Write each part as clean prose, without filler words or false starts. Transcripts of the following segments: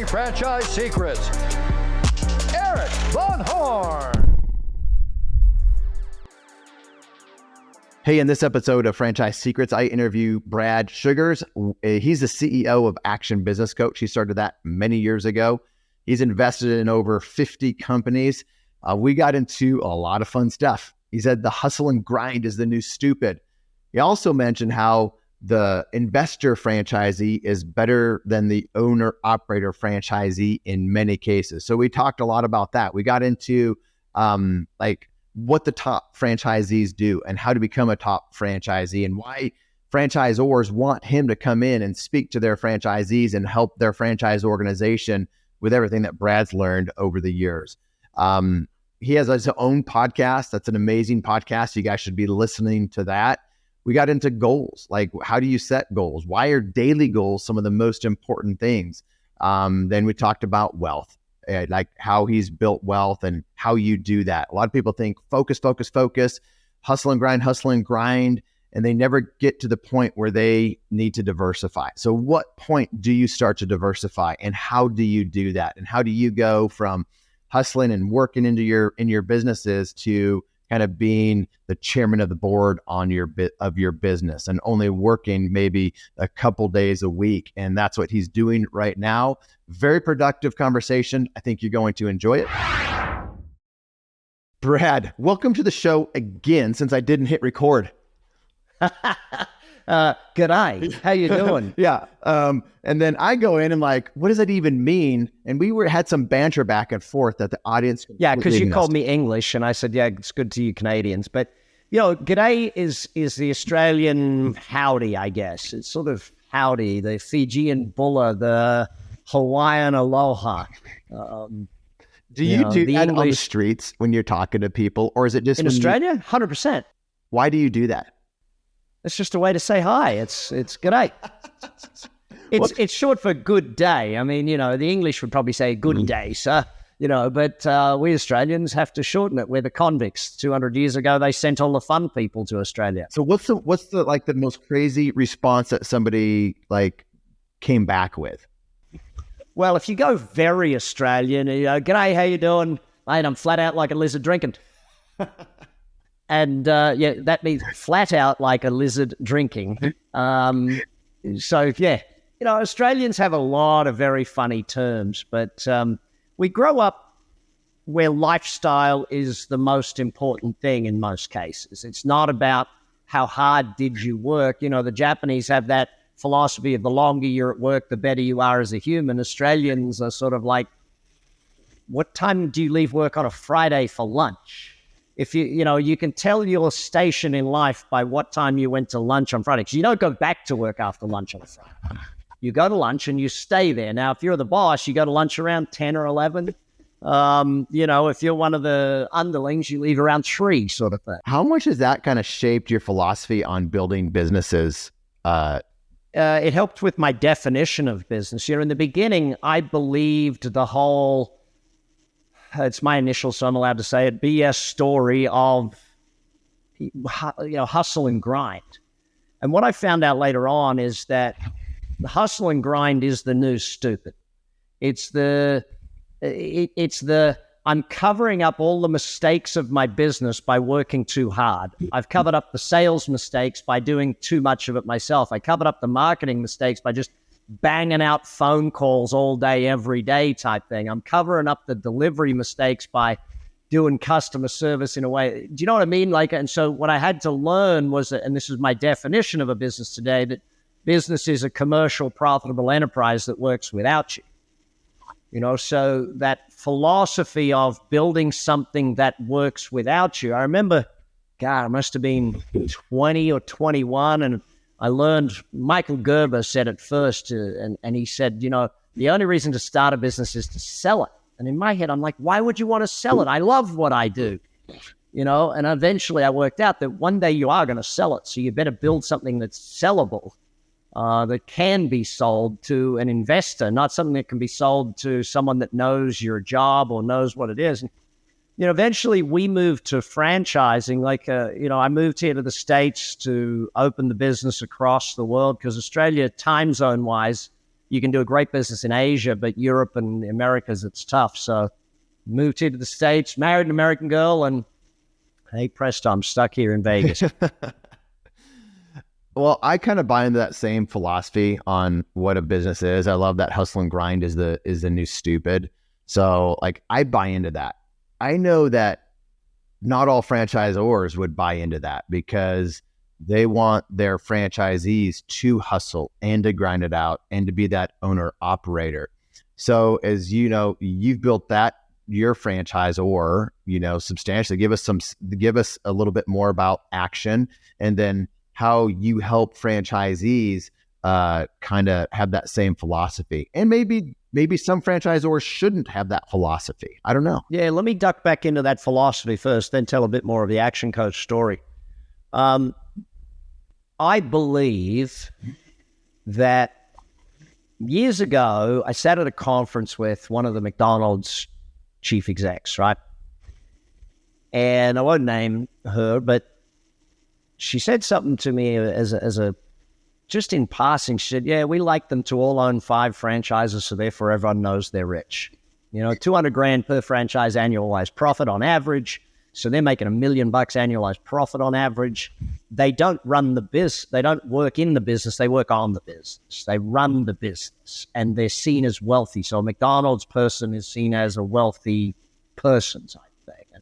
Franchise Secrets, Eric Von Horn. Hey, in this episode of Franchise Secrets, I interview Brad Sugars. He's the CEO of Action Business Coach. He started that many years ago. He's invested in over 50 companies. We got into a lot of fun stuff. He said the hustle and grind is the new stupid. He also mentioned how the investor franchisee is better than the owner-operator franchisee in many cases. So we talked a lot about that. We got into what the top franchisees do and how to become a top franchisee and why franchisors want him to come in and speak to their franchisees and help their franchise organization with everything that Brad's learned over the years. He has his own podcast. That's an amazing podcast. You guys should be listening to that. We got into goals, like how do you set goals? Why are daily goals some of the most important things? Then we talked about wealth, like how he's built wealth and how you do that. A lot of people think focus, hustle and grind, and they never get to the point where they need to diversify. So what point do you start to diversify and how do you do that? And how do you go from hustling and working into your businesses to kind of being the chairman of the board on your business and only working maybe a couple days a week? And that's what he's doing right now. Very productive conversation. I think you're going to enjoy it. Brad, welcome to the show again, since I didn't hit record. G'day. How you doing? Yeah. And then I go in and like, what does that even mean? And we had some banter back and forth that the audience. Yeah, because you called me English, and I said, yeah, it's good to you Canadians. But G'day is the Australian howdy, I guess. It's sort of howdy, the Fijian bulla, the Hawaiian aloha. Do you do that English on the streets when you're talking to people, or is it just in Australia? 100%. Why do you do that? It's just a way to say hi. It's g'day. It's short for good day. I mean, the English would probably say good day, sir. But we Australians have to shorten it. We're the convicts. 200 years ago, they sent all the fun people to Australia. So what's the most crazy response that somebody came back with? Well, if you go very Australian, g'day, how you doing? Mate, I'm flat out like a lizard drinking. And that means flat out like a lizard drinking. Australians have a lot of very funny terms, but we grow up where lifestyle is the most important thing in most cases. It's not about how hard did you work. The Japanese have that philosophy of the longer you're at work, the better you are as a human. Australians are sort of like, what time do you leave work on a Friday for lunch? If you can tell your station in life by what time you went to lunch on Friday, because you don't go back to work after lunch on a Friday. You go to lunch and you stay there. Now, if you're the boss, you go to lunch around 10 or 11. If you're one of the underlings, you leave around 3 sort of thing. How much has that kind of shaped your philosophy on building businesses? It helped with my definition of business. In the beginning, I believed the whole... it's my initial, so I'm allowed to say it, BS story of, hustle and grind. And what I found out later on is that the hustle and grind is the new stupid. It's the I'm covering up all the mistakes of my business by working too hard. I've covered up the sales mistakes by doing too much of it myself. I covered up the marketing mistakes by just banging out phone calls all day, every day type thing. I'm covering up the delivery mistakes by doing customer service in a way. Do you know what I mean? And so what I had to learn was that, and this is my definition of a business today, that business is a commercial, profitable enterprise that works without you. So that philosophy of building something that works without you. I remember, I must have been 20 or 21, and I learned, Michael Gerber said it first, and he said, the only reason to start a business is to sell it. And in my head, I'm like, why would you want to sell it? I love what I do, and eventually I worked out that one day you are going to sell it. So you better build something that's sellable, that can be sold to an investor, not something that can be sold to someone that knows your job or knows what it is. And, eventually we moved to franchising. I moved here to the States to open the business across the world because Australia, time zone wise, you can do a great business in Asia, but Europe and the Americas, it's tough. So moved here to the States, married an American girl, and hey, presto, I'm stuck here in Vegas. Well, I kind of buy into that same philosophy on what a business is. I love that hustle and grind is the new stupid. So like I buy into that. I know that not all franchisors would buy into that because they want their franchisees to hustle and to grind it out and to be that owner operator. So as you know, you've built that, your franchisor, substantially. Give us a little bit more about Action, and then how you help franchisees kind of have that same philosophy. And maybe some franchisors shouldn't have that philosophy. I don't know. Yeah, let me duck back into that philosophy first, then tell a bit more of the Action Coach story. I believe that years ago, I sat at a conference with one of the McDonald's chief execs, right? And I won't name her, but she said something to me as a just in passing. She said, yeah, we like them to all own 5 franchises, so therefore everyone knows they're rich. $200,000 per franchise annualized profit on average. So they're making $1 million annualized profit on average. They don't run the business. They don't work in the business. They work on the business. They run the business, and they're seen as wealthy. So a McDonald's person is seen as a wealthy person type thing. And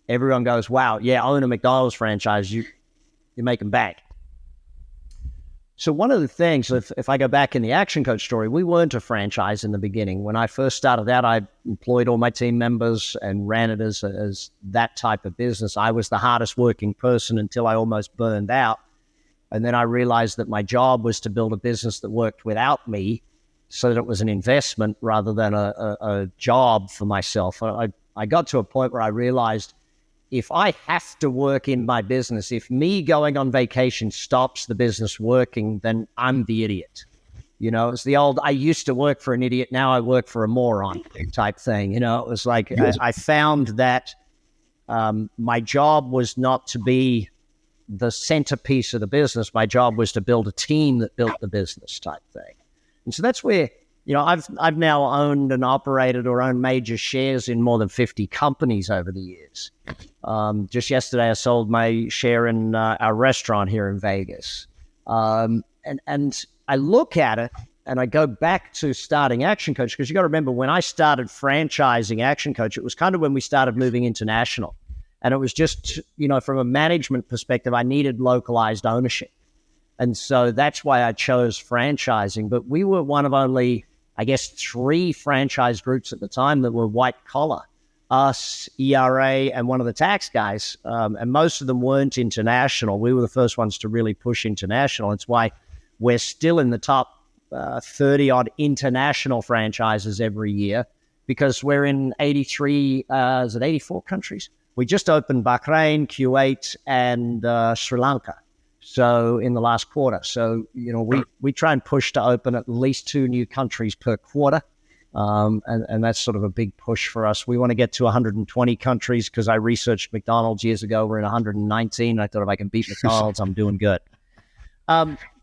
everyone goes, wow, yeah, own a McDonald's franchise. You're making bank. So one of the things, if I go back in the Action Coach story, we weren't a franchise in the beginning. When I first started out, I employed all my team members and ran it as that type of business. I was the hardest working person until I almost burned out. And then I realized that my job was to build a business that worked without me, so that it was an investment rather than a job for myself. I got to a point where I realized, if I have to work in my business, if me going on vacation stops the business working, then I'm the idiot. It's the old, I used to work for an idiot, now I work for a moron type thing. It was like, I found that my job was not to be the centerpiece of the business. My job was to build a team that built the business type thing. And so that's where, I've now owned and operated or owned major shares in more than 50 companies over the years. Just yesterday, I sold my share in our restaurant here in Vegas. And I look at it and I go back to starting Action Coach, because you got to remember, when I started franchising Action Coach, it was kind of when we started moving international. And it was just, from a management perspective, I needed localized ownership. And so that's why I chose franchising. But we were one of only, I guess, 3 franchise groups at the time that were white collar. Us, ERA, and one of the tax guys. And most of them weren't international. We were the first ones to really push international. It's why we're still in the top 30-odd international franchises every year, because we're in 84 countries? We just opened Bahrain, Kuwait, and Sri Lanka. So in the last quarter. So, we try and push to open at least 2 new countries per quarter. And that's sort of a big push for us. We want to get to 120 countries, because I researched McDonald's years ago. We're in 119. I thought, if I can beat McDonald's, I'm doing good.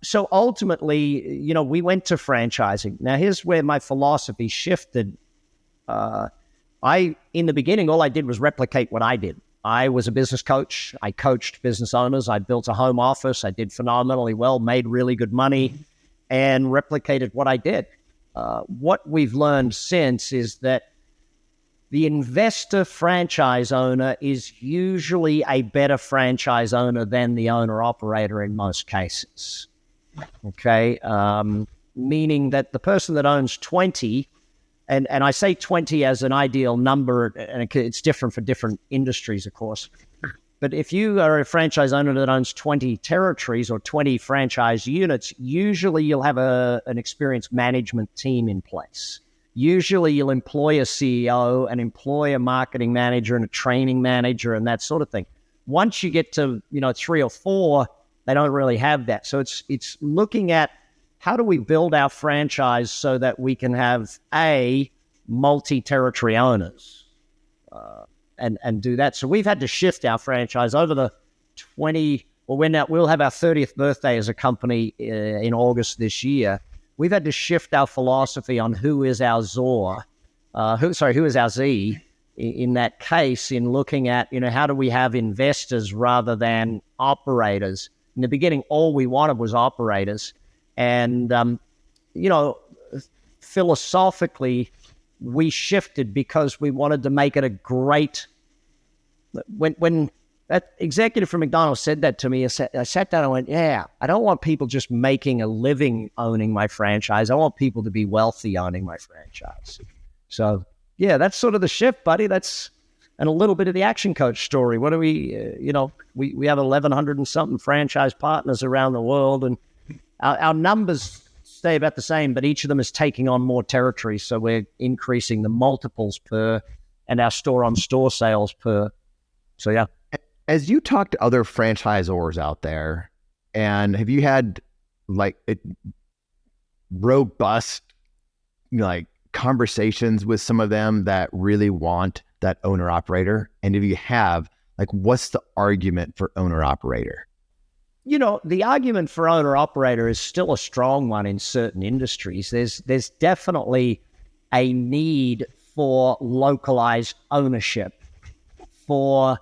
So ultimately, we went to franchising. Now, here's where my philosophy shifted. In the beginning, all I did was replicate what I did. I was a business coach. I coached business owners. I built a home office. I did phenomenally well, made really good money, and replicated what I did. What we've learned since is that the investor franchise owner is usually a better franchise owner than the owner-operator in most cases. Okay? Meaning that the person that owns 20, and I say 20 as an ideal number, and it's different for different industries, of course. But if you are a franchise owner that owns 20 territories or 20 franchise units, usually you'll have an experienced management team in place. Usually you'll employ a CEO, and employ a marketing manager and a training manager and that sort of thing. Once you get to 3 or 4, they don't really have that. So it's looking at, how do we build our franchise so that we can have multi-territory owners and do that. So we've had to shift our franchise over the 20. Well, we'll have our 30th birthday as a company in August this year. we've had to shift our philosophy on who is our ZOR, who is our Z in that case, in looking at, how do we have investors rather than operators? In the beginning, all we wanted was operators. And, philosophically, we shifted because we wanted to make it a great... When that executive from McDonald's said that to me, I sat down and went, yeah, I don't want people just making a living owning my franchise. I want people to be wealthy owning my franchise. So, yeah, that's sort of the shift, buddy. And a little bit of the Action Coach story. What do we have 1,100 and something franchise partners around the world, and our numbers stay about the same, but each of them is taking on more territory. So we're increasing the multiples per and our store-on-store sales per. So, yeah. As you talk to other franchisors out there, and have you had robust conversations with some of them that really want that owner operator? And if you have, what's the argument for owner operator? The argument for owner operator is still a strong one in certain industries. There's definitely a need for localized ownership, for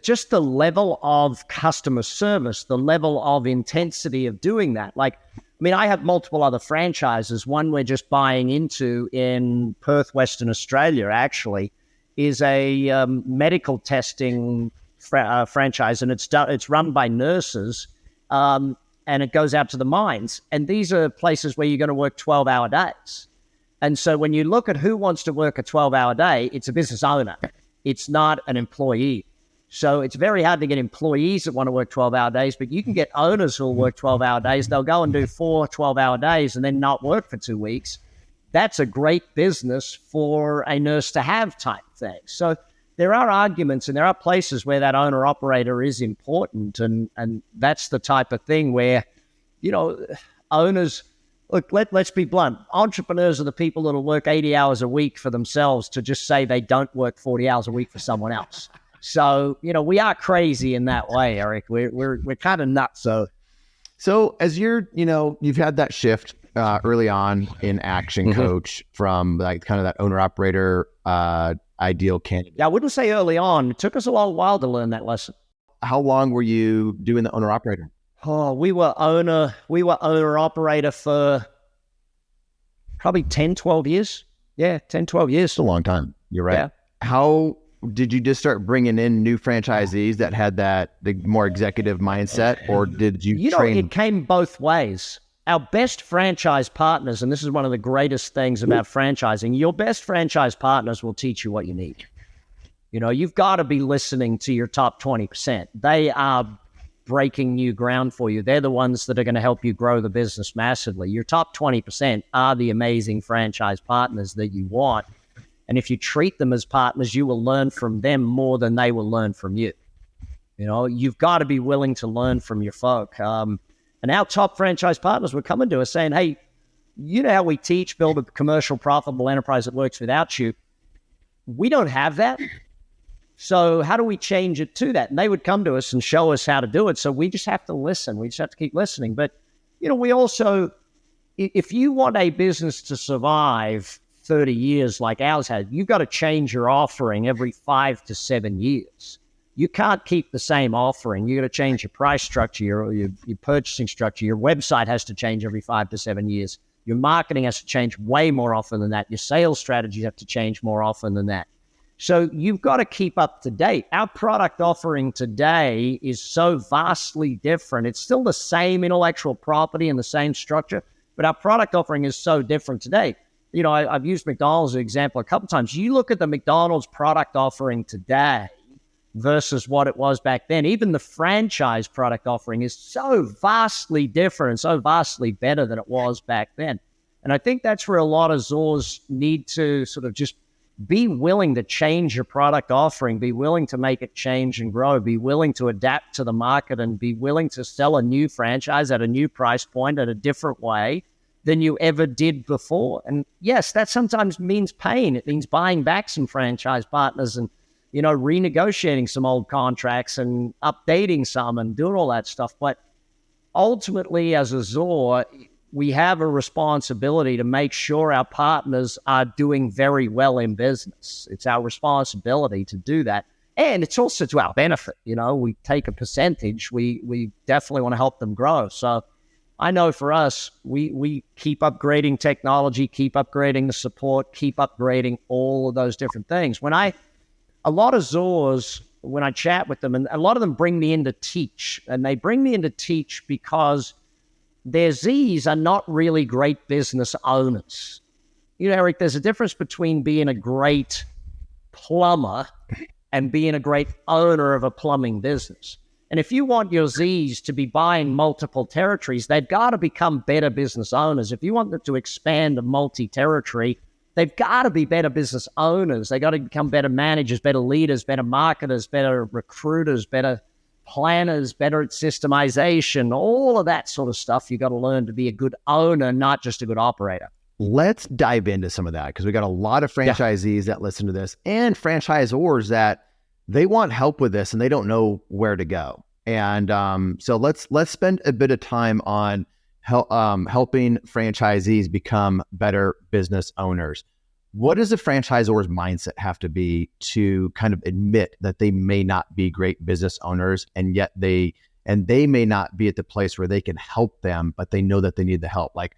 just the level of customer service, the level of intensity of doing that. I have multiple other franchises. One we're just buying into in Perth, Western Australia, actually, is a medical testing franchise, and it's run by nurses, and it goes out to the mines. And these are places where you're going to work 12-hour days. And so when you look at who wants to work a 12-hour day, it's a business owner. It's not an employee. So it's very hard to get employees that want to work 12-hour days, but you can get owners who will work 12-hour days. They'll go and do 4 12-hour days and then not work for 2 weeks. That's a great business for a nurse to have type thing. So there are arguments and there are places where that owner-operator is important, and that's the type of thing where, owners... Look, let's be blunt. Entrepreneurs are the people that will work 80 hours a week for themselves to just say they don't work 40 hours a week for someone else. So, we are crazy in that way, Eric. We're kind of nuts. So as you've had that shift early on in Action Coach from kind of that owner operator ideal candidate. Yeah, I wouldn't say early on. It took us a long while to learn that lesson. How long were you doing the owner operator? Oh, we were owner operator for probably 10, 12 years. Yeah, 10, 12 years. It's a long time. You're right. Yeah. How did you just start bringing in new franchisees that had the more executive mindset, or did you train? It came both ways. Our best franchise partners, and this is one of the greatest things about franchising, your best franchise partners will teach you what you need. You've got to be listening to your top 20%. They are breaking new ground for you. They're the ones that are going to help you grow the business massively. Your top 20% are the amazing franchise partners that you want. And if you treat them as partners, you will learn from them more than they will learn from you. You've got to be willing to learn from your folk. And our top franchise partners were coming to us saying, hey, you know how we teach, build a commercial, profitable enterprise that works without you? We don't have that. So how do we change it to that? And they would come to us and show us how to do it. So we just have to listen. We just have to keep listening. But, we also, if you want a business to survive 30 years like ours had, you've got to change your offering every 5 to 7 years. You can't keep the same offering. You got to change your price structure, your purchasing structure. Your website has to change every 5 to 7 years. Your marketing has to change way more often than that. Your sales strategies have to change more often than that. So you've got to keep up to date. Our product offering today is so vastly different. It's still the same intellectual property and the same structure, but our product offering is so different today. I've used McDonald's as an example a couple times. You look at the McDonald's product offering today versus what it was back then. Even the franchise product offering is so vastly different and so vastly better than it was back then. And I think that's where a lot of ZORs need to sort of just be willing to change your product offering, be willing to make it change and grow, be willing to adapt to the market, and be willing to sell a new franchise at a new price point at a different way than you ever did before. And yes, that sometimes means pain. It means buying back some franchise partners and, renegotiating some old contracts and updating some and doing all that stuff. But ultimately, as a ZOR, we have a responsibility to make sure our partners are doing very well in business. It's our responsibility to do that. And it's also to our benefit. We take a percentage. We definitely want to help them grow. So I know for us, we keep upgrading technology, keep upgrading the support, keep upgrading all of those different things. A lot of ZORs, when I chat with them, and a lot of them bring me in to teach, and they bring me in to teach because their Zs are not really great business owners. Eric, there's a difference between being a great plumber and being a great owner of a plumbing business. And if you want your Zs to be buying multiple territories, they've got to become better business owners. If you want them to expand a multi-territory, they've got to be better business owners. They got to become better managers, better leaders, better marketers, better recruiters, better planners, better at systemization, all of that sort of stuff. You got to learn to be a good owner, not just a good operator. Let's dive into some of that, because we got a lot of franchisees that listen to this and franchisors that they want help with this and they don't know where to go. And so let's spend a bit of time on helping franchisees become better business owners. What does a franchisor's mindset have to be to kind of admit that they may not be great business owners, and yet they may not be at the place where they can help them, but they know that they need the help? Like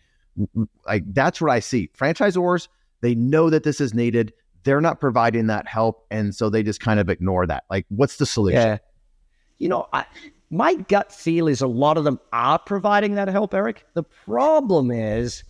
that's what I see. Franchisors, they know that this is needed. They're not providing that help. And so they just kind of ignore that. Like, what's the solution? Yeah. My gut feel is a lot of them are providing that help, Eric. The problem is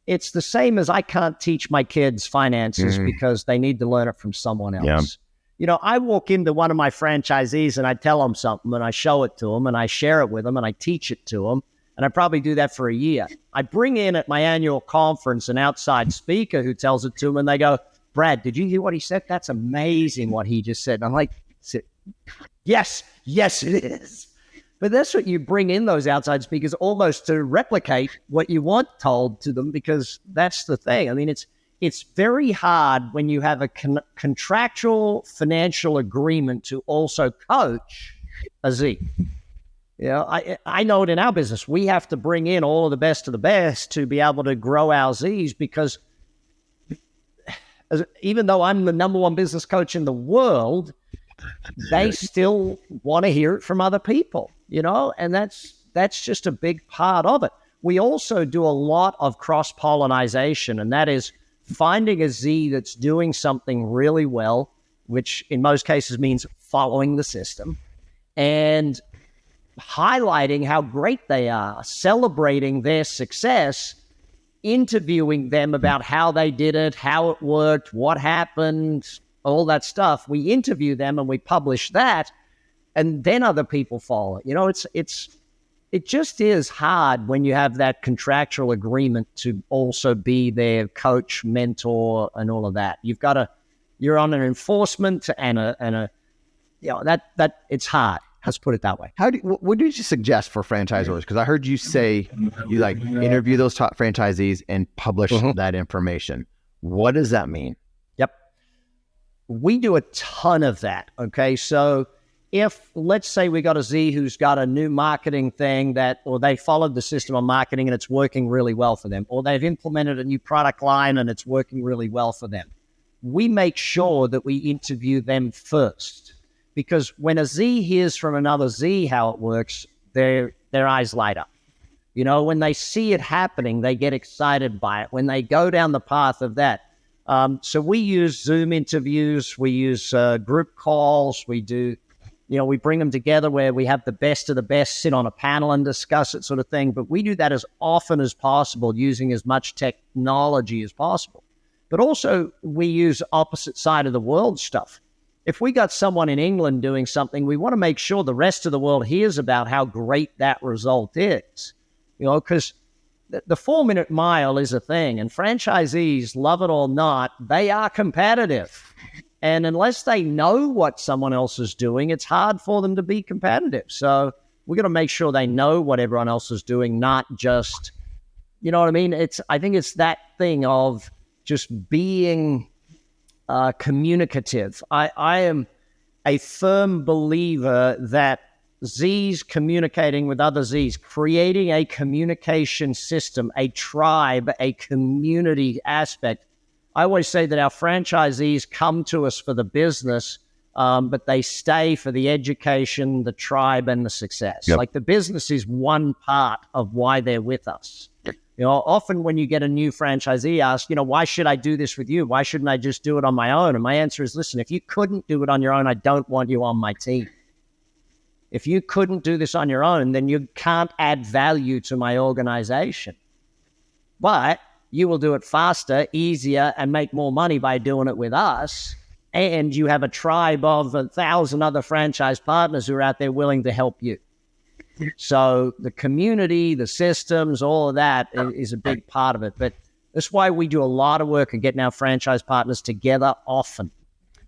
it's the same as I can't teach my kids finances because they need to learn it from someone else. Yeah. I walk into one of my franchisees and I tell them something and I show it to them and I share it with them and I teach it to them. And I probably do that for a year. I bring in at my annual conference an outside speaker who tells it to them and they go, "Brad, did you hear what he said? That's amazing what he just said." And I'm like, yes, it is. But that's what you bring in those outside speakers, almost to replicate what you want told to them, because that's the thing. I mean, it's very hard when you have a contractual financial agreement to also coach a Z. I know it in our business. We have to bring in all of the best to be able to grow our Zs, because even though I'm the number one business coach in the world, they still want to hear it from other people, and that's just a big part of it. We also do a lot of cross-pollination, and that is finding a Z that's doing something really well, which in most cases means following the system, and highlighting how great they are, celebrating their success, interviewing them about how they did it, how it worked, what happened, all that stuff. We interview them and we publish that, and then other people follow. It just is hard when you have that contractual agreement to also be their coach, mentor, and all of that. You're on an enforcement and that it's hard. Let's put it that way. What do you suggest for franchisors? Because I heard you say you interview those top franchisees and publish that information. What does that mean? Yep. We do a ton of that. Okay. So if, let's say we got a Z who's got a new marketing thing or they followed the system on marketing and it's working really well for them, or they've implemented a new product line and it's working really well for them, we make sure that we interview them first. Because when a Z hears from another Z how it works, their eyes light up. When they see it happening, they get excited by it. When they go down the path of that. So we use Zoom interviews. We use group calls. We do, we bring them together where we have the best of the best sit on a panel and discuss it, sort of thing. But we do that as often as possible, using as much technology as possible. But also we use opposite side of the world stuff. If we got someone in England doing something, we want to make sure the rest of the world hears about how great that result is, because the 4-minute mile is a thing, and franchisees, love it or not, they are competitive. And unless they know what someone else is doing, it's hard for them to be competitive. So we're going to make sure they know what everyone else is doing, not just, you know what I mean? I think it's that thing of just being communicative. I am a firm believer that Z's communicating with other Z's, creating a communication system, a tribe, a community aspect. I always say that our franchisees come to us for the business, but they stay for the education, the tribe, and the success. Yep. Like the business is one part of why they're with us. You know, often when you get a new franchisee ask, why should I do this with you? Why shouldn't I just do it on my own? And my answer is, listen, if you couldn't do it on your own, I don't want you on my team. If you couldn't do this on your own, then you can't add value to my organization. But you will do it faster, easier, and make more money by doing it with us. And you have a tribe of 1,000 other franchise partners who are out there willing to help you. So the community, the systems, all of that is a big part of it. But that's why we do a lot of work at getting our franchise partners together often.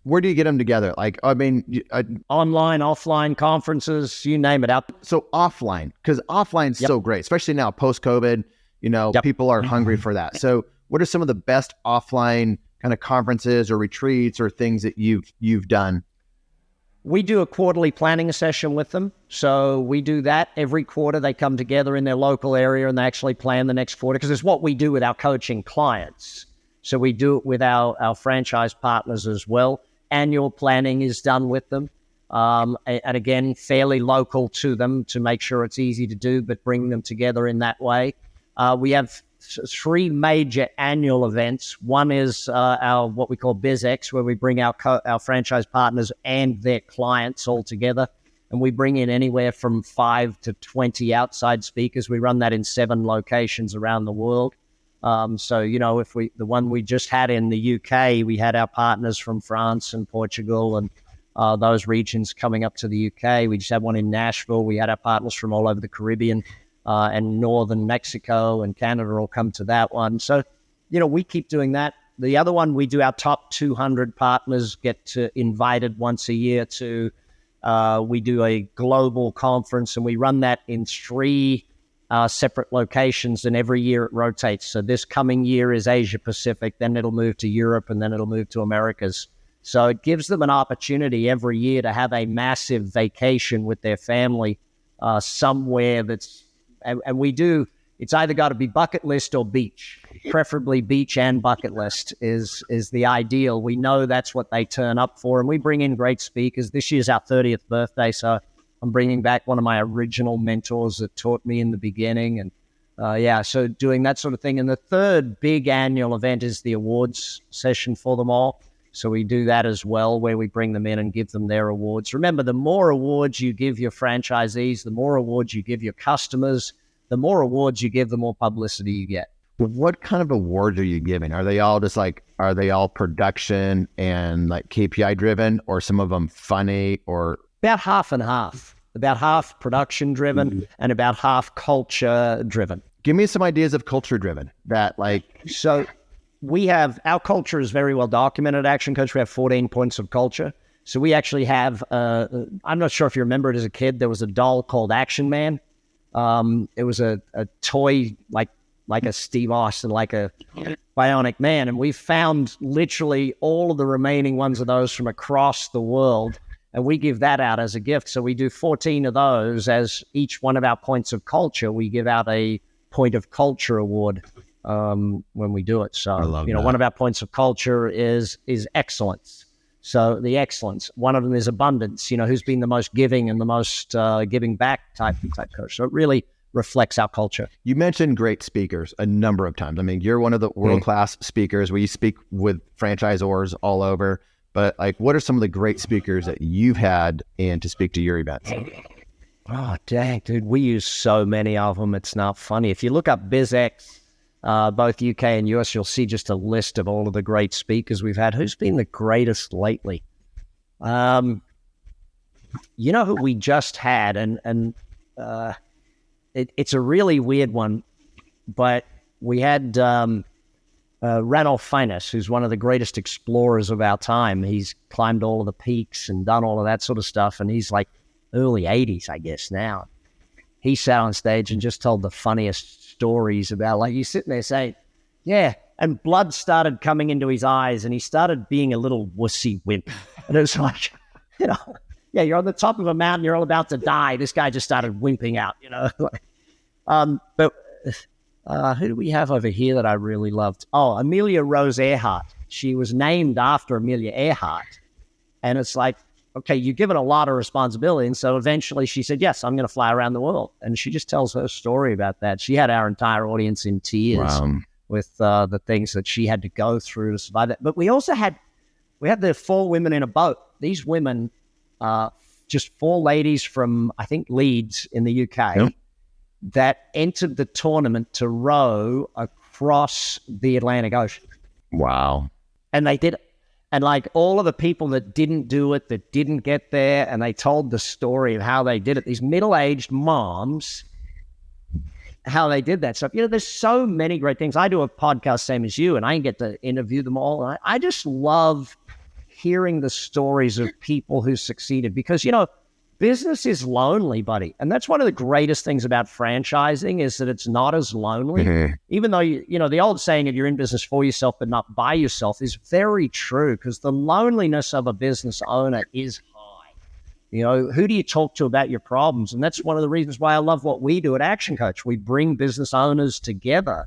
Where do you get them together? Like, I mean, online, offline, conferences, you name it. So offline, because offline's so great, especially now post-COVID, people are hungry for that. So what are some of the best offline kind of conferences or retreats or things that you've done? We do a quarterly planning session with them. So we do that every quarter. They come together in their local area and they actually plan the next quarter, because it's what we do with our coaching clients. So we do it with our franchise partners as well. Annual planning is done with them. And again, fairly local to them to make sure it's easy to do, but bring them together in that way. We have three major annual events. One is our what we call BizX, where we bring our franchise partners and their clients all together. And we bring in anywhere from 5 to 20 outside speakers. We run that in 7 locations around the world. So, if the one we just had in the UK, we had our partners from France and Portugal and those regions coming up to the UK. We just had one in Nashville. We had our partners from all over the Caribbean and northern Mexico and Canada all come to that one. So, we keep doing that. The other one, we do our top 200 partners get invited once a year to, we do a global conference, and we run that in 3 separate locations, and every year it rotates. So this coming year is Asia Pacific, then it'll move to Europe, and then it'll move to Americas. So it gives them an opportunity every year to have a massive vacation with their family somewhere and we do, it's either got to be bucket list or beach, preferably beach and bucket list is the ideal. We know that's what they turn up for, and we bring in great speakers. This year's our 30th birthday, so I'm bringing back one of my original mentors that taught me in the beginning. And so doing that sort of thing. And the third big annual event is the awards session for them all. So we do that as well, where we bring them in and give them their awards. Remember, the more awards you give your franchisees, the more awards you give your customers, the more awards you give, the more publicity you get. What kind of awards are you giving? Are they all production and like KPI driven, or some of them funny, or? About half and half. About half production driven and about half culture driven. Give me some ideas of culture driven So we have, our culture is very well documented at Action Coach. We have 14 points of culture. So we actually have, I'm not sure if you remember it as a kid, there was a doll called Action Man. It was a toy like a Steve Austin, like a bionic man. And we found literally all of the remaining ones of those from across the world. And we give that out as a gift. So we do 14 of those as each one of our points of culture. We give out a point of culture award when we do it. So, one of our points of culture is excellence. So the excellence, one of them is abundance, who's been the most giving and the most giving back type coach. So it really reflects our culture. You mentioned great speakers a number of times. I mean, you're one of the world-class speakers where you speak with franchisors all over. But what are some of the great speakers that you've had and to speak to your events? Oh, dang, dude. We use so many of them. It's not funny. If you look up BizX, both UK and US, you'll see just a list of all of the great speakers we've had. Who's been the greatest lately? Who we just had, and it's a really weird one, but we had Ranulph Fiennes, who's one of the greatest explorers of our time. He's climbed all of the peaks and done all of that sort of stuff, and he's like early 80s, I guess, now. He sat on stage and just told the funniest stories about, you sitting there saying, yeah, and blood started coming into his eyes, and he started being a little wussy wimp. And it was like, yeah, you're on the top of a mountain, you're all about to die. This guy just started wimping out, you know. But who do we have over here that I really loved? Oh, Amelia Rose Earhart. She was named after Amelia Earhart. And it's like, okay, you're given a lot of responsibility. And so eventually she said, yes, I'm going to fly around the world. And she just tells her story about that. She had our entire audience in tears with the things that she had to go through to survive that. But we had the 4 women in a boat. These women, just 4 ladies from, I think, Leeds in the UK, that entered the tournament to row across the Atlantic Ocean. Wow. And they did it. And like all of the people that didn't do it, that didn't get there, and they told the story of how they did it. These middle-aged moms, how they did that stuff. You know, there's so many great things. I do a podcast same as you, and I get to interview them all. And I just love hearing the stories of people who succeeded because, you know, business is lonely, buddy. And that's one of the greatest things about franchising is that it's not as lonely. Even though, you know, the old saying of you're in business for yourself but not by yourself is very true because the loneliness of a business owner is high. You know, who do you talk to about your problems? And that's one of the reasons why I love what we do at Action Coach. We bring business owners together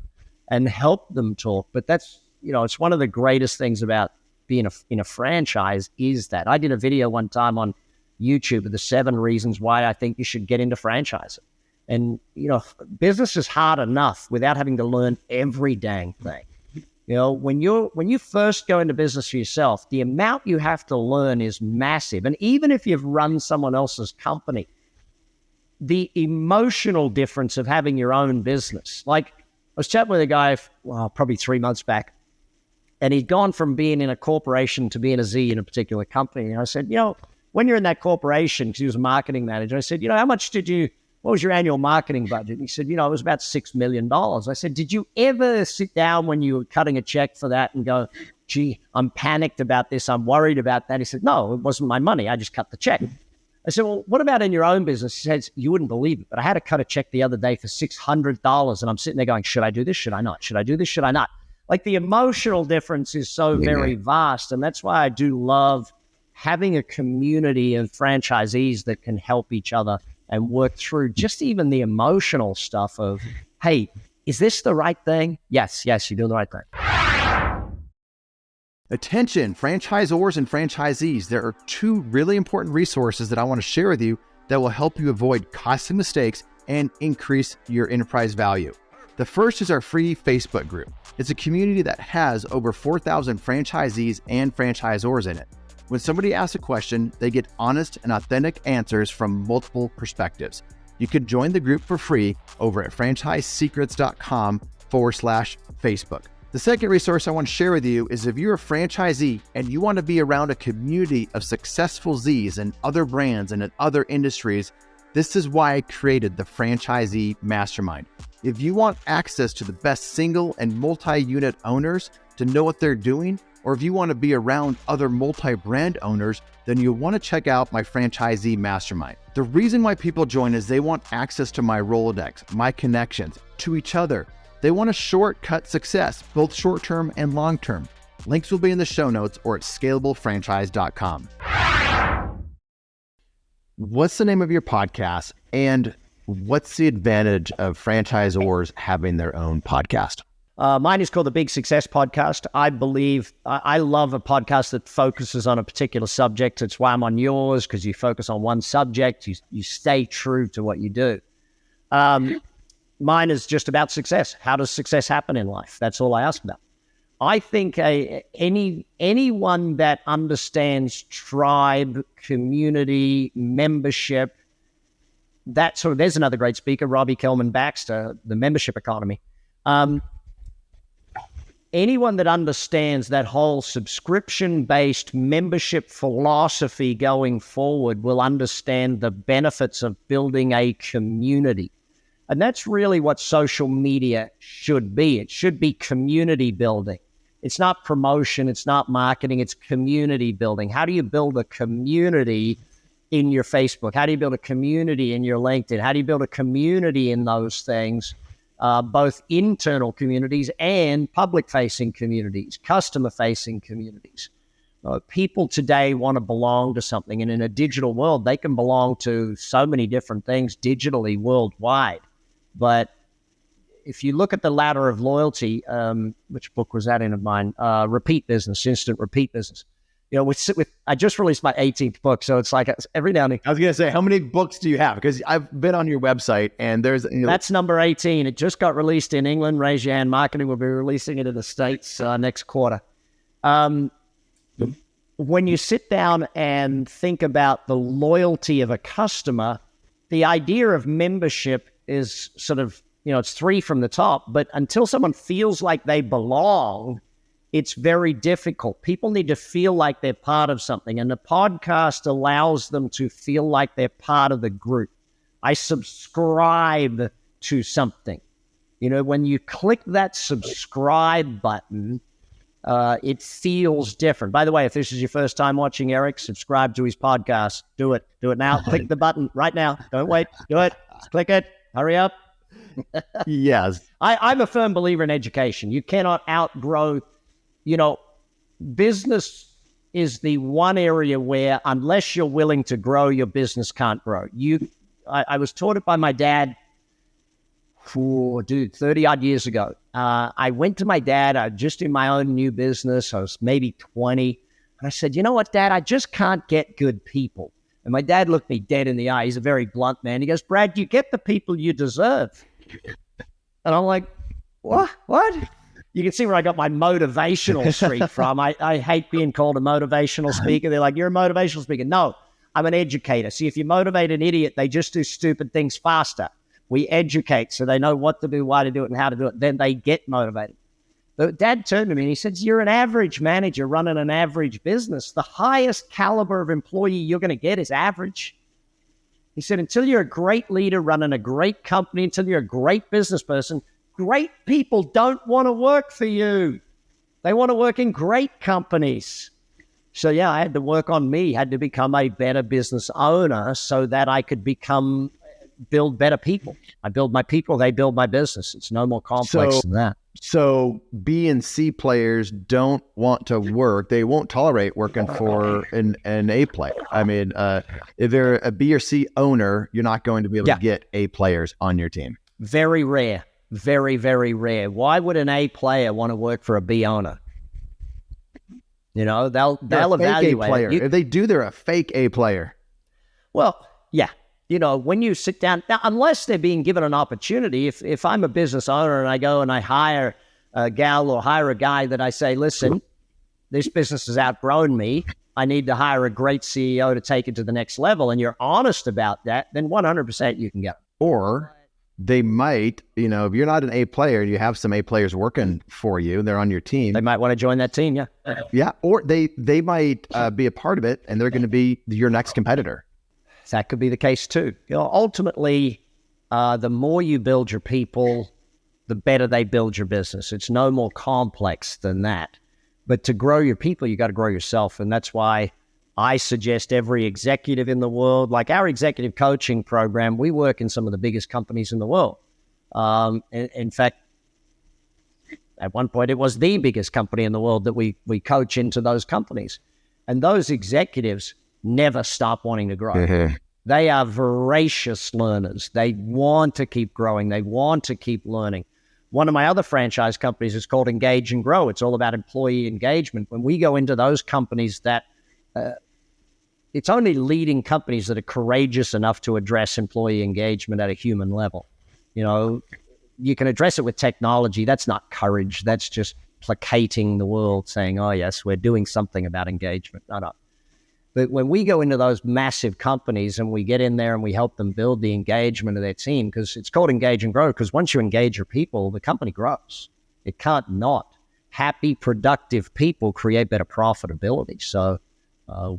and help them talk. But that's, you know, it's one of the greatest things about being in a franchise is that. I did a video one time on YouTube of the 7 reasons why I think you should get into franchising. And, you know, business is hard enough without having to learn every dang thing. You know, when you first go into business for yourself, the amount you have to learn is massive. And even if you've run someone else's company, the emotional difference of having your own business. Like, I was chatting with a guy, probably 3 months back, and he'd gone from being in a corporation to being a Z in a particular company. And I said, you know, when you're in that corporation, because he was a marketing manager, I said, you know, what was your annual marketing budget? And he said, you know, it was about $6 million. I said, did you ever sit down when you were cutting a check for that and go, gee, I'm panicked about this, I'm worried about that? He said, no, it wasn't my money, I just cut the check. I said, well, what about in your own business? He says, you wouldn't believe it, but I had to cut a check the other day for $600, and I'm sitting there going, should I do this? Should I not? Should I do this? Should I not? Like the emotional difference is so very vast, and that's why I do love having a community of franchisees that can help each other and work through just even the emotional stuff of, hey, is this the right thing? Yes, you're doing the right thing. Attention, franchisors and franchisees. There are 2 really important resources that I want to share with you that will help you avoid costly mistakes and increase your enterprise value. The first is our free Facebook group. It's a community that has over 4,000 franchisees and franchisors in it. When somebody asks a question, they get honest and authentic answers from multiple perspectives. You can join the group for free over at franchisesecrets.com/Facebook. The second resource I want to share with you is if you're a franchisee and you want to be around a community of successful Zs and other brands and in other industries, this is why I created the Franchisee Mastermind. If you want access to the best single and multi-unit owners to know what they're doing, or if you want to be around other multi-brand owners, then you'll want to check out my Franchisee Mastermind. The reason why people join is they want access to my Rolodex, my connections, to each other. They want a shortcut success, both short-term and long-term. Links will be in the show notes or at scalablefranchise.com. What's the name of your podcast, and what's the advantage of franchisors having their own podcast? Mine is called the Big Success Podcast. I love a podcast that focuses on a particular subject. It's why I'm on yours, because you focus on one subject. You stay true to what you do. Mine is just about success. How does success happen in life? That's all I ask about. I think anyone that understands tribe, community, membership, that sort of, there's another great speaker, Robbie Kelman Baxter, the membership economy. Anyone that understands that whole subscription-based membership philosophy going forward will understand the benefits of building a community. And that's really what social media should be. It should be community building. It's not promotion. It's not marketing. It's community building. How do you build a community in your Facebook? How do you build a community in your LinkedIn? How do you build a community in those things? Both internal communities and public-facing communities, customer-facing communities. People today want to belong to something, and in a digital world, they can belong to so many different things digitally worldwide. But if you look at the ladder of loyalty, which book was that in of mine? Repeat Business, Instant Repeat Business. I just released my 18th book, so it's like every now and then. I was going to say, how many books do you have? Because I've been on your website, and there's... That's number 18. It just got released in England. Raise your hand. Marketing will be releasing it in the States next quarter. When you sit down and think about the loyalty of a customer, the idea of membership is sort of, it's 3 from the top, but until someone feels like they belong, it's very difficult. People need to feel like they're part of something, and the podcast allows them to feel like they're part of the group. I subscribe to something. When you click that subscribe button, it feels different. By the way, if this is your first time watching Eric, subscribe to his podcast. Do it. Do it now. Click the button right now. Don't wait. Do it. Click it. Hurry up. Yes. I'm a firm believer in education. You cannot outgrow, business is the one area where unless you're willing to grow, your business can't grow. I was taught it by my dad, 30 odd years ago. I went to my dad. I was just in my own new business. I was maybe 20. And I said, you know what, Dad, I just can't get good people. And my dad looked me dead in the eye. He's a very blunt man. He goes, Brad, you get the people you deserve. And I'm like, what? You can see where I got my motivational streak from. I hate being called a motivational speaker. They're like, you're a motivational speaker. No, I'm an educator. See, if you motivate an idiot, they just do stupid things faster. We educate so they know what to do, why to do it, and how to do it. Then they get motivated. But Dad turned to me and he said, you're an average manager running an average business. The highest caliber of employee you're going to get is average. He said, until you're a great leader running a great company, until you're a great business person, great people don't want to work for you. They want to work in great companies. So yeah, I had to work on me, had to become a better business owner so that I could build better people. I build my people, they build my business. It's no more complex than that. So B and C players don't want to work. They won't tolerate working for an A player. I mean, if they're a B or C owner, you're not going to be able to get A players on your team. Very rare. Very, very rare. Why would an A player want to work for a B owner? They'll evaluate it. If they do, they're a fake A player. Well, yeah. When you sit down, now, unless they're being given an opportunity, if I'm a business owner and I go and I hire a gal or hire a guy that I say, listen, this business has outgrown me. I need to hire a great CEO to take it to the next level. And you're honest about that, then 100% you can get it. Or they might, if you're not an A player, you have some A players working for you, they're on your team. They might want to join that team, yeah. Yeah, or they might be a part of it and they're going to be your next competitor. That could be the case too. Ultimately, the more you build your people, the better they build your business. It's no more complex than that. But to grow your people, you got to grow yourself. And that's why I suggest every executive in the world, like our executive coaching program, we work in some of the biggest companies in the world. In fact, at one point, it was the biggest company in the world that we coach into those companies. And those executives never stop wanting to grow. Mm-hmm. They are voracious learners. They want to keep growing. They want to keep learning. One of my other franchise companies is called Engage and Grow. It's all about employee engagement. When we go into those companies it's only leading companies that are courageous enough to address employee engagement at a human level. You can address it with technology. That's not courage. That's just placating the world, saying, oh, yes, we're doing something about engagement. No. But when we go into those massive companies and we get in there and we help them build the engagement of their team, because it's called Engage and Grow, because once you engage your people, the company grows. It can't not. Happy, productive people create better profitability. So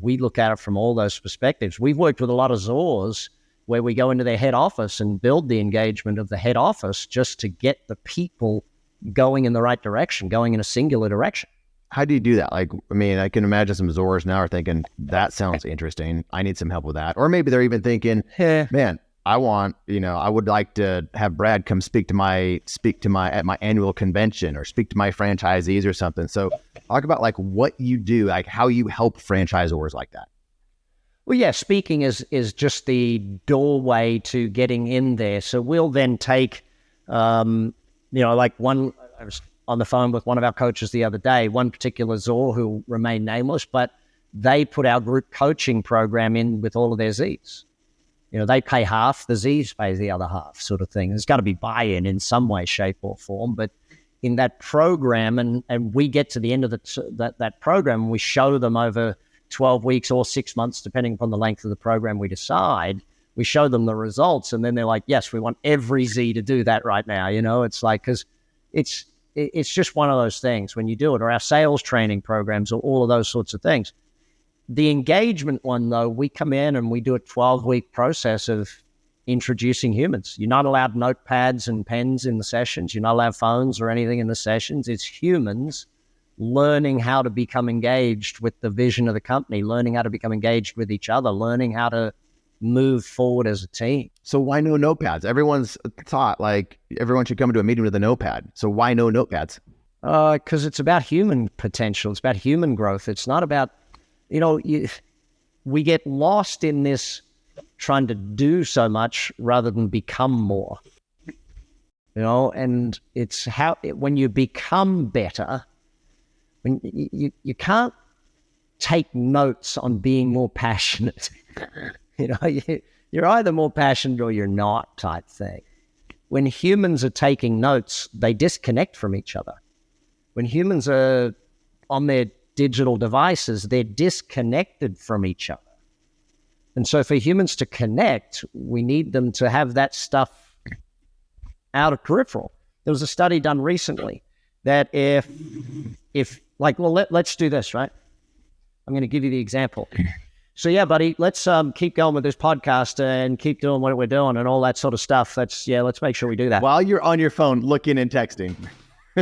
we look at it from all those perspectives. We've worked with a lot of Zors where we go into their head office and build the engagement of the head office just to get the people going in the right direction, going in a singular direction. How do you do that? I can imagine some Zors now are thinking, that sounds interesting. I need some help with that. Or maybe they're even thinking, man, I would like to have Brad come speak to my at my annual convention or speak to my franchisees or something. So talk about like what you do, like how you help franchisors like that. Well, yeah, speaking is just the doorway to getting in there. So we'll then take, I was on the phone with one of our coaches the other day, one particular Zor who will remain nameless, but they put our group coaching program in with all of their Zs. They pay half, the Zs pay the other half, sort of thing. There's got to be buy-in in some way, shape, or form. But in that program, and we get to the end of that program, and we show them over 12 weeks or 6 months, depending upon the length of the program we decide, we show them the results, and then they're like, yes, we want every Z to do that right now. It's like, because it's just one of those things when you do it, or our sales training programs or all of those sorts of things. The engagement one, though, we come in and we do a 12-week process of introducing humans. You're not allowed notepads and pens in the sessions. You're not allowed phones or anything in the sessions. It's humans learning how to become engaged with the vision of the company, learning how to become engaged with each other, learning how to move forward as a team. So why no notepads? Everyone's taught like everyone should come into a meeting with a notepad. So why no notepads? Because it's about human potential. It's about human growth. It's not about, we get lost in this trying to do so much rather than become more. And it's when you become better, when you can't take notes on being more passionate. You're either more passionate or you're not, type thing. When humans are taking notes, they disconnect from each other. When humans are on their digital devices, they're disconnected from each other. And so for humans to connect, we need them to have that stuff out of peripheral. There was a study done recently that if let's do this, right? I'm going to give you the example. So yeah, buddy, let's keep going with this podcast and keep doing what we're doing and all that sort of stuff. Let's make sure we do that. While you're on your phone looking and texting.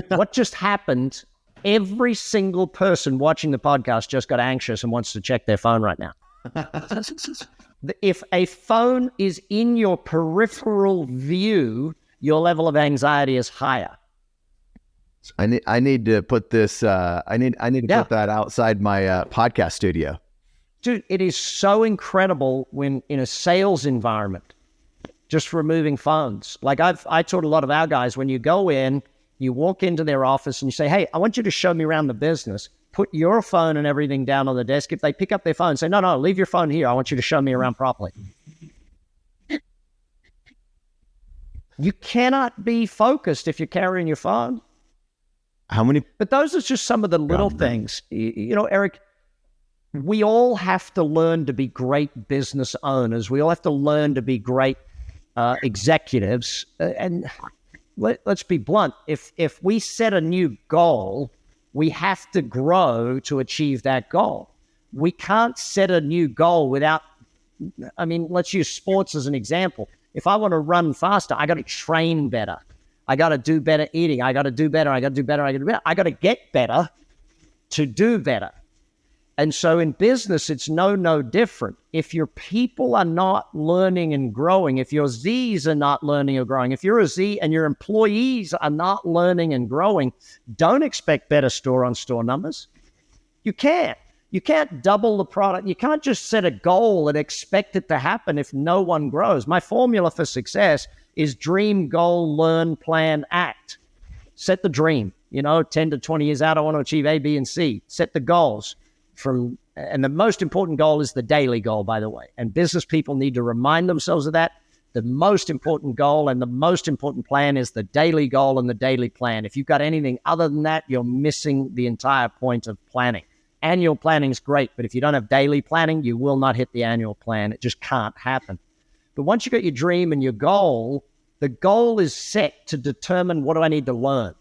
What just happened, every single person watching the podcast just got anxious and wants to check their phone right now. If a phone is in your peripheral view, your level of anxiety is higher. I need to put this. I need to put that outside my podcast studio. Dude, it is so incredible when in a sales environment, just removing phones. Like I taught a lot of our guys, when you go in, you walk into their office and you say, hey, I want you to show me around the business. Put your phone and everything down on the desk. If they pick up their phone, say, no, leave your phone here. I want you to show me around properly. You cannot be focused if you're carrying your phone. But those are just some of the little things. Eric, we all have to learn to be great business owners. We all have to learn to be great executives. And let's be blunt. If we set a new goal, we have to grow to achieve that goal. We can't set a new goal without, let's use sports as an example. If I want to run faster, I got to train better. I got to do better eating. I got to do better. I got to do better. I got to get better to do better. And so in business, it's no different. If your people are not learning and growing, if your Zs are not learning or growing, if you're a Z and your employees are not learning and growing, don't expect better store-on-store numbers. You can't. You can't double the product. You can't just set a goal and expect it to happen if no one grows. My formula for success is dream, goal, learn, plan, act. Set the dream. 10 to 20 years out, I want to achieve A, B, and C. Set the goals. And the most important goal is the daily goal, by the way. And business people need to remind themselves of that. The most important goal and the most important plan is the daily goal and the daily plan. If you've got anything other than that, you're missing the entire point of planning. Annual planning is great, but if you don't have daily planning, you will not hit the annual plan. It just can't happen. But once you got your dream and your goal, the goal is set to determine what do I need to learn.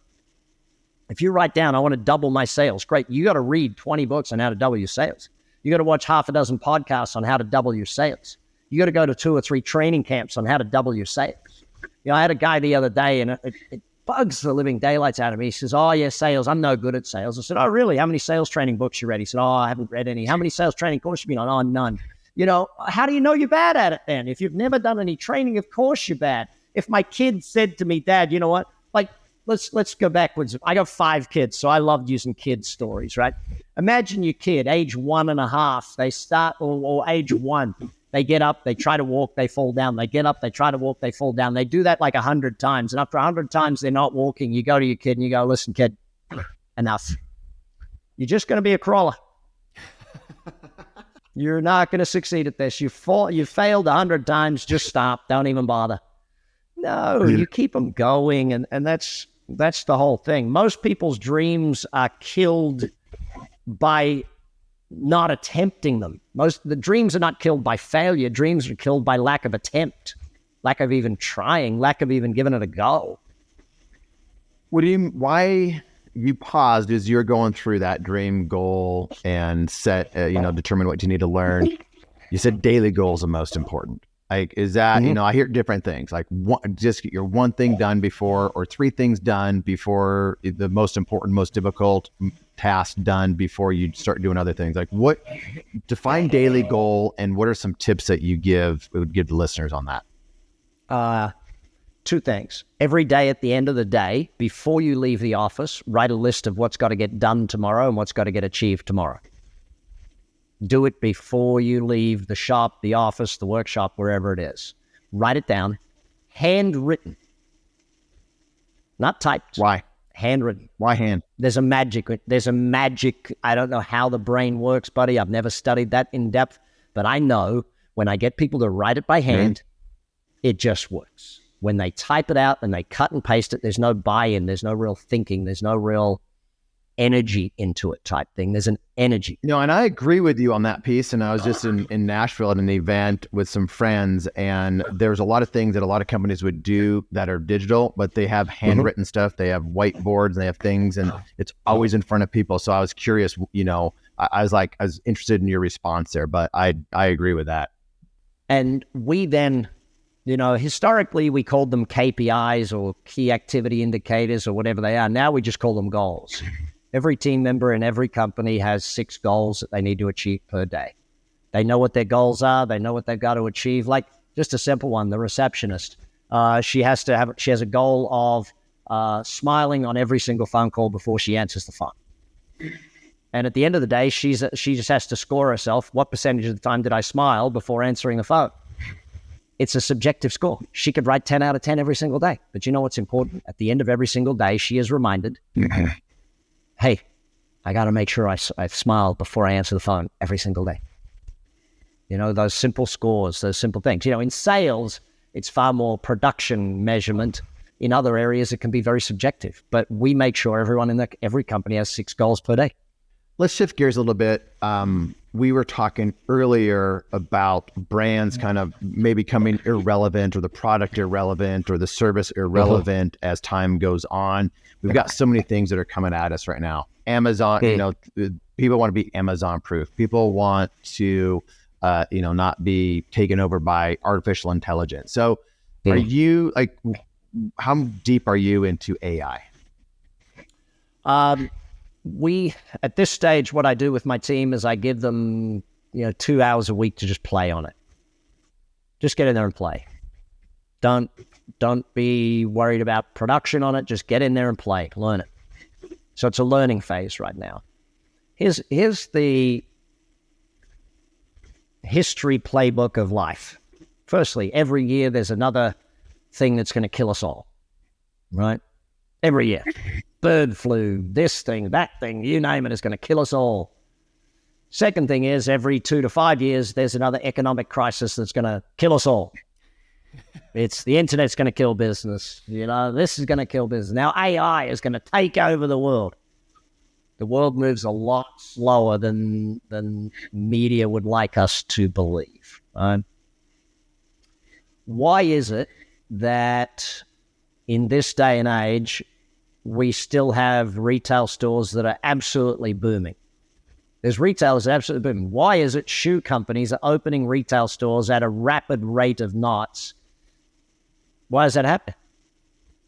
If you write down, I want to double my sales, great. You got to read 20 books on how to double your sales. You got to watch half a dozen podcasts on how to double your sales. You got to go to 2 or 3 training camps on how to double your sales. I had a guy the other day, and it bugs the living daylights out of me. He says, oh, yeah, sales. I'm no good at sales. I said, oh, really? How many sales training books you read? He said, oh, I haven't read any. How many sales training courses you been on? Oh, none. How do you know you're bad at it then? If you've never done any training, of course you're bad. If my kid said to me, Dad, you know what? Like, let's go backwards. I got 5 kids, so I loved using kid stories, right? Imagine your kid, age 1.5, they start, or age 1, they get up, they try to walk, they fall down. They get up, they try to walk, they fall down. They do that like 100 times. And after 100 times, they're not walking. You go to your kid and you go, listen, kid, enough. You're just going to be a crawler. You're not going to succeed at this. You failed 100 times. Just stop. Don't even bother. No, you keep them going. And that's the whole thing. Most people's dreams are killed by not attempting them. The dreams are not killed by failure. Dreams are killed by lack of attempt, lack of even trying, lack of even giving it a go. Why you paused as you're going through that dream goal and set, determine what you need to learn. You said daily goals are most important. Like, is that, I hear different things, like just get your one thing done before, or 3 things done before the most important, most difficult task done before you start doing other things. Like, what define daily goal, and what are some tips that you would give the listeners on that? 2 things. Every day at the end of the day, before you leave the office, write a list of what's got to get done tomorrow and what's got to get achieved tomorrow. Do it before you leave the shop, the office, the workshop, wherever it is. Write it down. Handwritten. Not typed. Why? Handwritten. Why hand? There's a magic. I don't know how the brain works, buddy. I've never studied that in depth, but I know when I get people to write it by hand, it just works. When they type it out and they cut and paste it, there's no buy-in, there's no real thinking, there's no real energy into it type thing. There's an energy. And I agree with you on that piece. And I was just in Nashville at an event with some friends, and there's a lot of things that a lot of companies would do that are digital, but they have handwritten stuff. They have whiteboards and they have things, and it's always in front of people. So I was curious, I was interested in your response there, but I agree with that. And we then, historically we called them KPIs or key activity indicators or whatever they are. Now we just call them goals. Every team member in every company has 6 goals that they need to achieve per day. They know what their goals are. They know what they've got to achieve. Like just a simple one, the receptionist. She has a goal of smiling on every single phone call before she answers the phone. And at the end of the day, she just has to score herself. What percentage of the time did I smile before answering the phone? It's a subjective score. She could write 10 out of 10 every single day. But you know what's important? At the end of every single day, she is reminded, hey, I got to make sure I smile before I answer the phone every single day. Those simple scores, those simple things. In sales, it's far more production measurement. In other areas, it can be very subjective. But we make sure everyone in every company has 6 goals per day. Let's shift gears a little bit. We were talking earlier about brands kind of maybe becoming irrelevant, or the product irrelevant, or the service irrelevant as time goes on. We've got so many things that are coming at us right now. Amazon, people want to be Amazon proof. People want to, not be taken over by artificial intelligence. So are you how deep are you into AI? At this stage, what I do with my team is I give them, 2 hours a week to just play on it. Just get in there and play. Don't be worried about production on it. Just get in there and play, learn it. So it's a learning phase right now. Here's the history playbook of life. Firstly, every year there's another thing that's going to kill us all, right? Every year. Bird flu, this thing, that thing, you name it, is going to kill us all. Second thing is, every 2 to 5 years, there's another economic crisis that's going to kill us all. It's the internet's going to kill business. This is going to kill business. Now AI is going to take over the world. The world moves a lot slower than media would like us to believe. Right? Why is it that in this day and age, we still have retail stores that are absolutely booming? There's retailers that are absolutely booming. Why is it shoe companies are opening retail stores at a rapid rate of knots? Why does that happen?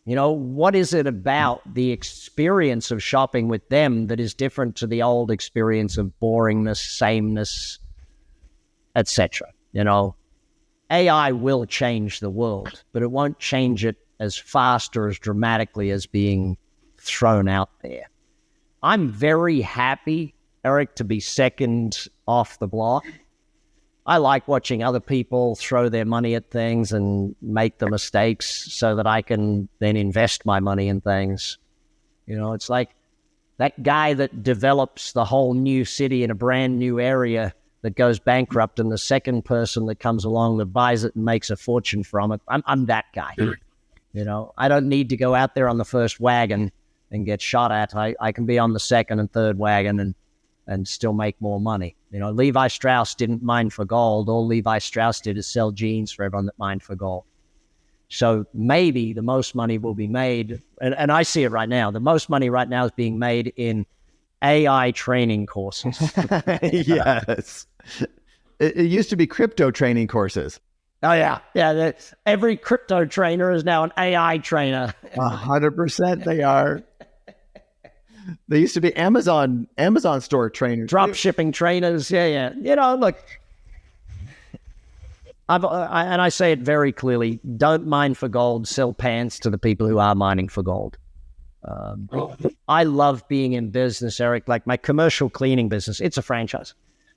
What is it about the experience of shopping with them that is different to the old experience of boringness, sameness? etc. You know, AI will change the world, but it won't change it as fast or as dramatically as being thrown out there. I'm very happy, Eric, to be second off the block. I like watching other people throw their money at things and make the mistakes so that I can then invest my money in things. You know, it's like that guy that develops the whole new city in a brand new area that goes bankrupt, and the second person that comes along that buys it and makes a fortune from it. I'm that guy. You know, I don't need to go out there on the first wagon and get shot at. I can be on the second and third wagon and still make more money. You know, Levi Strauss didn't mine for gold. All Levi Strauss did is sell jeans for everyone that mined for gold. So maybe the most money will be made, and I see it right now, the most money right now is being made in AI training courses. Yes. It used to be crypto training courses. Oh, yeah. Yeah. Every crypto trainer is now an AI trainer. 100% they are. They used to be Amazon store trainers. Drop shipping trainers. Yeah, yeah. You know, look, I say it very clearly, don't mine for gold, sell pants to the people who are mining for gold. I love being in business, Eric. Like my commercial cleaning business, it's a franchise.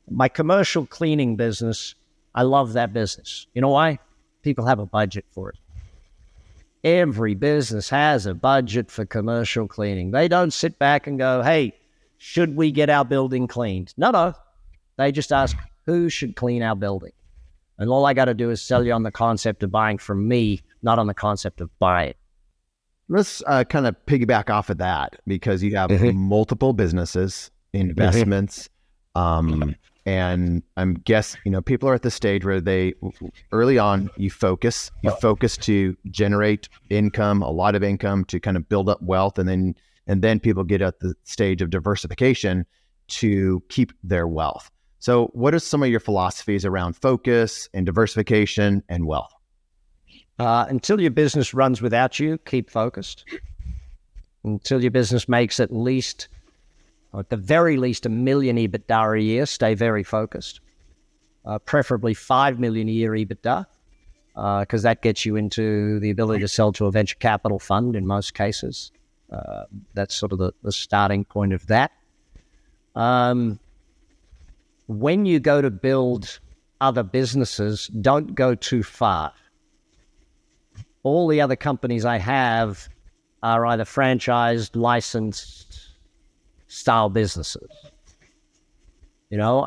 My commercial cleaning business, I love that business. You know why? People have a budget for it. Every business has a budget for commercial cleaning. They don't sit back and go, hey, should we get our building cleaned? No. They just ask, who should clean our building? And all I got to do is sell you on the concept of buying from me, not on the concept of buying. Let's kind of piggyback off of that, because you have multiple businesses, investments, and I'm guessing, you know, people are at the stage where they, early on, you focus to generate income, a lot of income, to kind of build up wealth. And then people get at the stage of diversification to keep their wealth. So what are some of your philosophies around focus and diversification and wealth? Until your business runs without you, keep focused. Until your business makes at least, or at the very least, $1 million EBITDA a year, stay very focused. Preferably $5 million a year EBITDA, because that gets you into the ability to sell to a venture capital fund in most cases. That's sort of the starting point of that. When you go to build other businesses, don't go too far. All the other companies I have are either franchised, licensed style businesses. You know,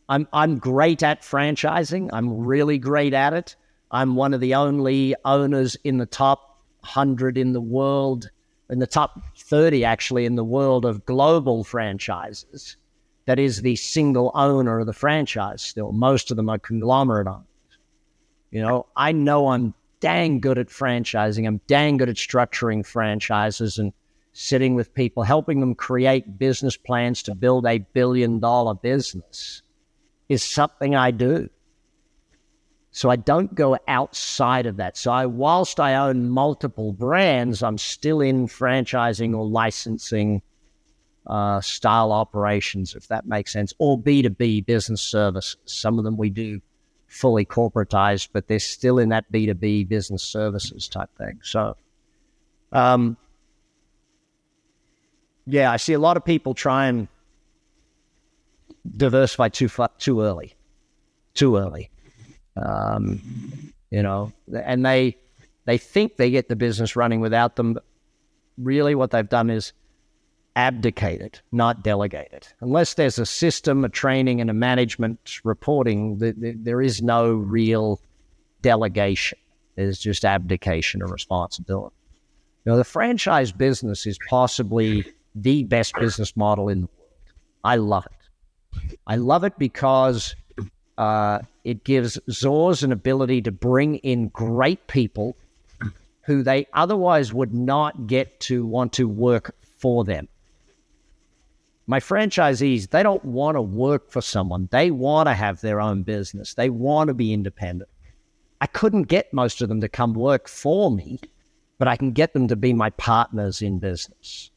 I'm great at franchising. I'm really great at it. I'm one of the only owners in the top 100 in the world, in the top 30 actually in the world of global franchises, that is the single owner of the franchise still. Most of them are conglomerate owners. You know I'm dang good at franchising. I'm dang good at structuring franchises and sitting with people, helping them create business plans to build a $1 billion business is something I do. So I don't go outside of that. So whilst I own multiple brands, I'm still in franchising or licensing style operations, if that makes sense, or B2B business services. Some of them we do fully corporatized, but they're still in that B2B business services type thing. So, yeah, I see a lot of people try and diversify too early. You know, and they think they get the business running without them. But really what they've done is abdicated, not delegated. Unless there's a system, a training, and a management reporting, there is no real delegation. There's just abdication of responsibility. You know, the franchise business is possibly the best business model in the world. I love it. I love it because it gives Zors an ability to bring in great people who they otherwise would not get to want to work for them. My franchisees, they don't want to work for someone. They want to have their own business. They want to be independent. I couldn't get most of them to come work for me, but I can get them to be my partners in business.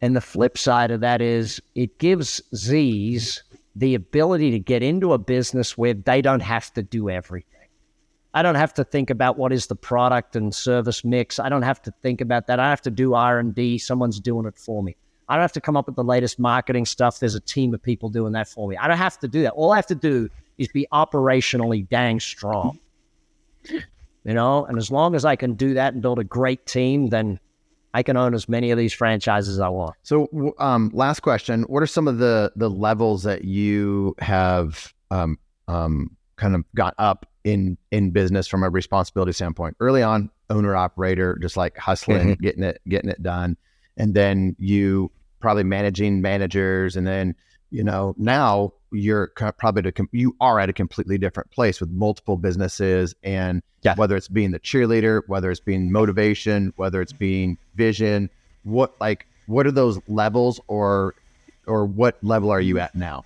And the flip side of that is it gives Z's the ability to get into a business where they don't have to do everything. I don't have to think about what is the product and service mix. I don't have to think about that. I have to do R&D. Someone's doing it for me. I don't have to come up with the latest marketing stuff. There's a team of people doing that for me. I don't have to do that. All I have to do is be operationally dang strong. And as long as I can do that and build a great team, then I can own as many of these franchises as I want. So last question, what are some of the levels that you have kind of got up in business from a responsibility standpoint? Early on, owner operator, just like hustling, getting it done. And then you probably managing managers. And then, now you're you are at a completely different place with multiple businesses, and whether it's being the cheerleader, whether it's being motivation, whether it's being vision, what are those levels, or what level are you at now?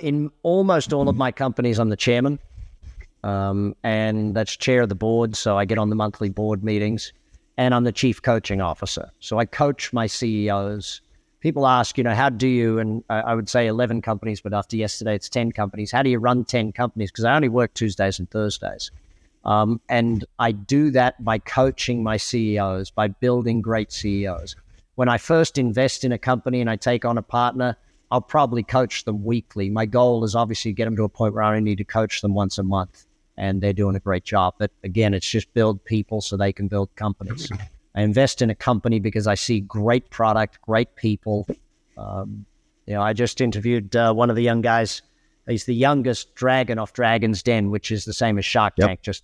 In almost all of my companies, I'm the chairman, and that's chair of the board. So I get on the monthly board meetings, and I'm the chief coaching officer. So I coach my CEOs. People ask, how do you, and I would say 11 companies, but after yesterday, it's 10 companies. How do you run 10 companies? Because I only work Tuesdays and Thursdays. And I do that by coaching my CEOs, by building great CEOs. When I first invest in a company and I take on a partner, I'll probably coach them weekly. My goal is obviously get them to a point where I only need to coach them once a month, and they're doing a great job. But again, it's just build people so they can build companies. I invest in a company because I see great product, great people. I just interviewed one of the young guys. He's the youngest dragon off Dragon's Den, which is the same as Shark Tank, just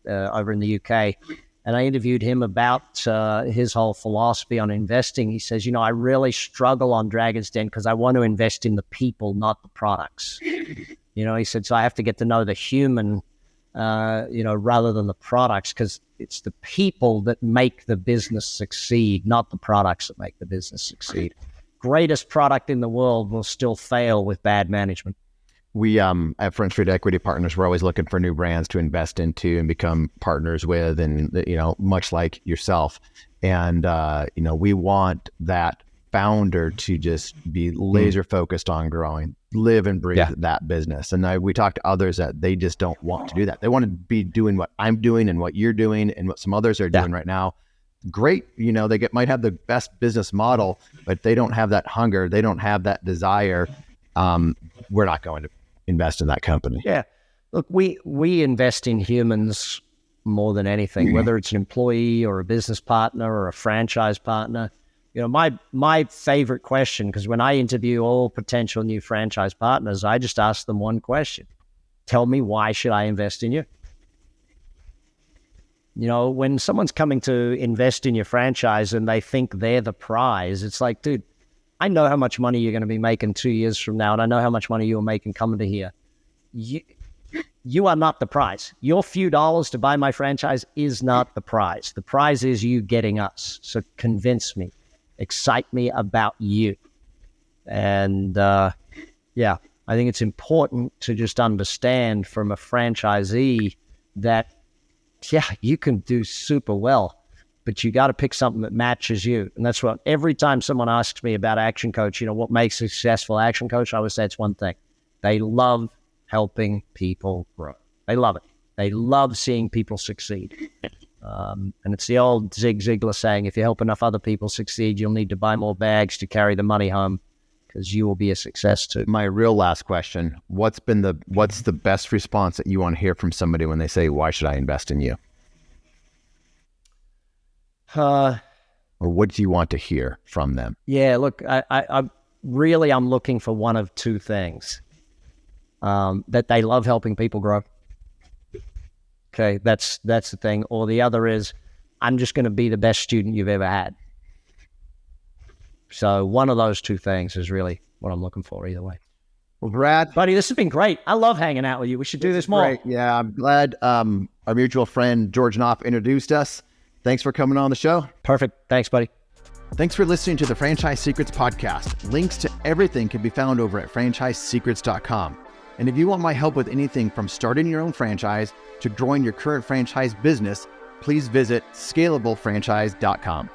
over in the UK. And I interviewed him about his whole philosophy on investing. He says, I really struggle on Dragon's Den because I want to invest in the people, not the products. He said, so I have to get to know the human, rather than the products, because it's the people that make the business succeed, not the products that make the business succeed. Greatest product in the world will still fail with bad management. We at Front Street Equity Partners, we're always looking for new brands to invest into and become partners with, and much like yourself. And we want that founder to just be laser focused on growing, live and breathe that business. And we talk to others that they just don't want to do that. They want to be doing what I'm doing and what you're doing and what some others are doing right now. Great, they might have the best business model, but they don't have that hunger. They don't have that desire. We're not going to invest in that company. Yeah. Look, we invest in humans more than anything, whether it's an employee or a business partner or a franchise partner. My favorite question, because when I interview all potential new franchise partners, I just ask them one question. Tell me, why should I invest in you? When someone's coming to invest in your franchise and they think they're the prize, it's like, dude, I know how much money you're going to be making 2 years from now, and I know how much money you're making coming to here. You are not the prize. Your few dollars to buy my franchise is not the prize. The prize is you getting us. So convince me, excite me about you. And I think it's important to just understand from a franchisee that, you can do super well, but you got to pick something that matches you. And that's what, every time someone asks me about Action Coach, what makes a successful Action Coach, I always say it's one thing. They love helping people grow. They love it. They love seeing people succeed. And it's the old Zig Ziglar saying, if you help enough other people succeed, you'll need to buy more bags to carry the money home, because you will be a success too. My real last question, what's the best response that you want to hear from somebody when they say, why should I invest in you? Or what do you want to hear from them? Yeah, look, I'm looking for one of two things. That they love helping people grow. Okay, that's the thing. Or the other is, I'm just going to be the best student you've ever had. So one of those two things is really what I'm looking for either way. Well, Brad. Buddy, this has been great. I love hanging out with you. We should do this more. Great. Yeah, I'm glad our mutual friend George Knopf introduced us. Thanks for coming on the show. Perfect. Thanks, buddy. Thanks for listening to the Franchise Secrets podcast. Links to everything can be found over at franchisesecrets.com. And if you want my help with anything from starting your own franchise to growing your current franchise business, please visit scalablefranchise.com.